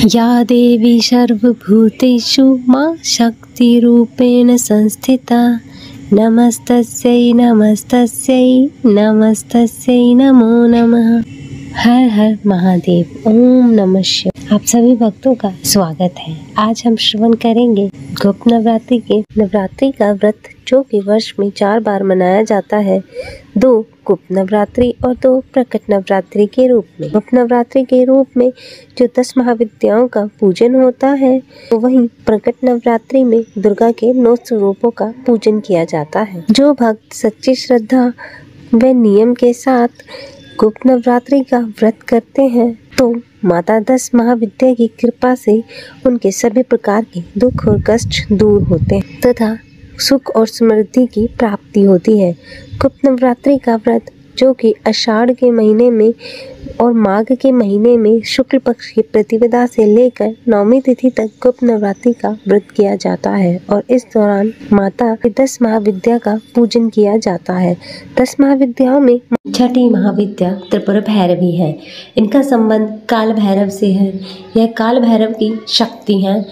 या देवी सर्वभूतेषु मां शक्तिरूपेण संस्थिता नमस्तस्यै नमस्तस्यै नमस्तस्यै नमो नमः। हर हर महादेव। ओम नमः शिवाय। आप सभी भक्तों का स्वागत है। आज हम श्रवण करेंगे गुप्त नवरात्रि का व्रत, जो कि वर्ष में 4 बार मनाया जाता है। 2 गुप्त नवरात्रि और 2 प्रकट नवरात्रि के रूप में। गुप्त नवरात्रि के रूप में जो 10 महाविद्याओं का पूजन होता है, तो वहीं प्रकट नवरात्रि में दुर्गा के 9 स्वरूपों का पूजन किया जाता है। जो भक्त सच्ची श्रद्धा व नियम के साथ गुप्त नवरात्रि का व्रत करते हैं, तो माता 10 महाविद्या की कृपा से उनके सभी प्रकार के दुख और कष्ट दूर होते हैं तथा सुख और समृद्धि की प्राप्ति होती है। गुप्त नवरात्रि का व्रत, जो कि आषाढ़ के महीने में और माघ के महीने में शुक्ल पक्ष की प्रतिपदा से लेकर 9वीं तिथि तक गुप्त नवरात्रि का व्रत किया जाता है और इस दौरान माता 10 महाविद्या का पूजन किया जाता है। 10 महाविद्याओं में छठी महाविद्या त्रिपुर भैरवी है। इनका संबंध काल भैरव से है। यह काल भैरव की शक्ति है।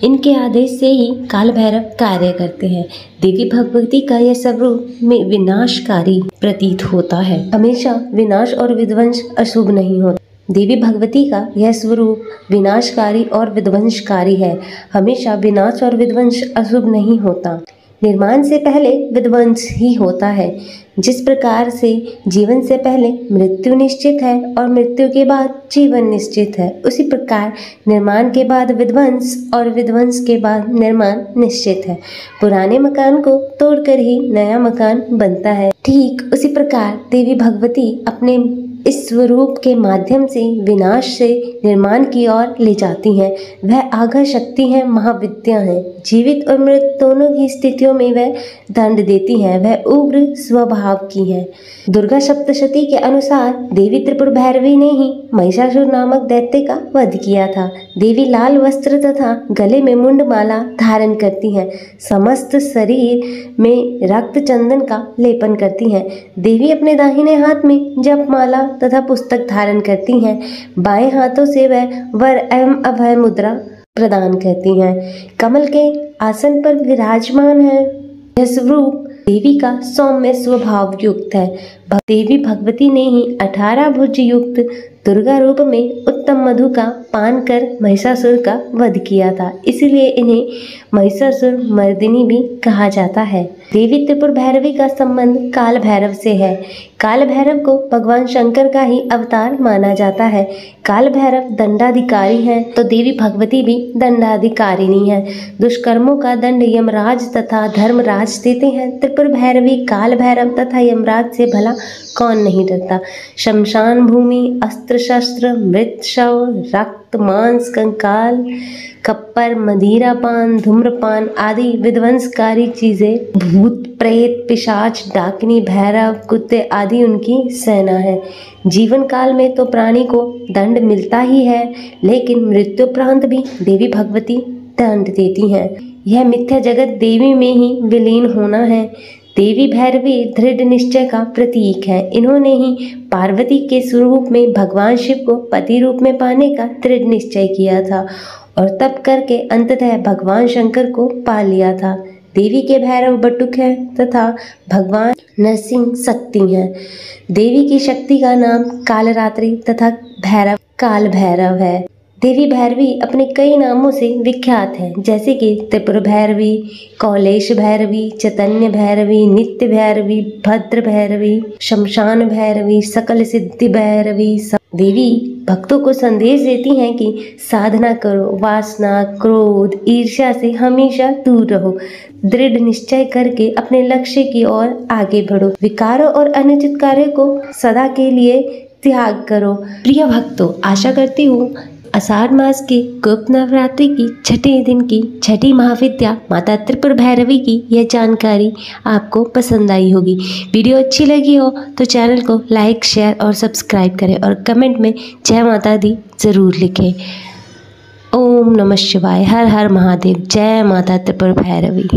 इनके आदेश से ही काल भैरव कार्य करते हैं। देवी भगवती का यह स्वरूप में विनाशकारी प्रतीत होता है। हमेशा विनाश और विध्वंस अशुभ नहीं होता। देवी भगवती का यह स्वरूप विनाशकारी और विध्वंसकारी है। हमेशा विनाश और विध्वंस अशुभ नहीं होता। निर्माण से पहले विध्वंस ही होता है। जिस प्रकार से जीवन से पहले मृत्यु निश्चित है और मृत्यु के बाद जीवन निश्चित है, उसी प्रकार निर्माण के बाद विध्वंस और विध्वंस के बाद निर्माण निश्चित है। पुराने मकान को तोड़कर ही नया मकान बनता है। ठीक उसी प्रकार देवी भगवती अपने इस स्वरूप के माध्यम से विनाश से निर्माण की ओर ले जाती हैं। वह आघा शक्ति है, महाविद्या है। जीवित और मृत दोनों की स्थितियों में वह दंड देती हैं। वह उग्र स्वभाव की है। दुर्गा सप्तशती के अनुसार देवी त्रिपुर भैरवी ने ही महिषासुर नामक दैत्य का वध किया था। देवी लाल वस्त्र तथा गले में मुंडमाला धारण करती हैं। समस्त शरीर में रक्त चंदन का लेपन करती हैं। देवी अपने दाहिने हाथ में जप माला तथा पुस्तक धारण करती हैं। बाएं हाथों से वह वर एवं अभय मुद्रा प्रदान करती हैं। कमल के आसन पर विराजमान है। यह स्वरूप देवी का सौम्य स्वभाव युक्त है। देवी भगवती ने ही 18 भुज युक्त दुर्गा रूप में उत्तम मधु का पान कर महिषासुर का वध किया था। इसलिए इन्हें महिषासुर मर्दिनी भी कहा जाता है। देवी त्रिपुर भैरवी का संबंध काल भैरव से है। काल भैरव को भगवान शंकर का ही अवतार माना जाता है। काल भैरव दंडाधिकारी हैं, तो देवी भगवती भी दंडाधिकारिणी है। दुष्कर्मों का दंड यमराज तथा धर्मराज देते हैं। त्रिपुर भैरवी काल भैरव तथा यमराज से भला कौन नहीं डरता। शमशान भूमि, अस्त्र शस्त्र, मृत शव, रक्त मांस, कंकाल, कप्पर, मदिरा पान, धूम्रपान आदि विध्वंसकारी चीजें, भूत प्रेत, पिशाच, डाकिनी, भैरव, कुत्ते आदि उनकी सेना है। जीवन काल में तो प्राणी को दंड मिलता ही है, लेकिन मृत्युपरांत भी देवी भगवती दंड देती हैं। यह मिथ्या जगत देवी में ही विलीन होना है। देवी भैरवी दृढ़ निश्चय का प्रतीक है। इन्होंने ही पार्वती के स्वरूप में भगवान शिव को पति रूप में पाने का दृढ़ निश्चय किया था और तप करके अंततः भगवान शंकर को पा लिया था। देवी के भैरव बटुक है तथा भगवान नरसिंह शक्ति हैं। देवी की शक्ति का नाम कालरात्रि तथा भैरव काल भैरव है। देवी भैरवी अपने कई नामों से विख्यात है, जैसे कि त्रिपुर भैरवी, कौलेश भैरवी, चैतन्य भैरवी, नित्य भैरवी, भद्र भैरवी, शमशान भैरवी, सकल सिद्धि भैरवी। देवी भक्तों को संदेश देती हैं कि साधना करो, वासना, क्रोध, ईर्ष्या से हमेशा दूर रहो। दृढ़ निश्चय करके अपने लक्ष्य की ओर आगे बढ़ो। विकारों और अनुचित कार्यों को सदा के लिए त्याग करो। प्रिय भक्तों, आशा करती हूँ आषाढ़ मास की गुप्त नवरात्रि की छठे दिन की छठी महाविद्या माता त्रिपुर भैरवी की यह जानकारी आपको पसंद आई होगी। वीडियो अच्छी लगी हो तो चैनल को लाइक, शेयर और सब्सक्राइब करें और कमेंट में जय माता दी ज़रूर लिखें। ओम नमः शिवाय। हर हर महादेव। जय माता त्रिपुर भैरवी।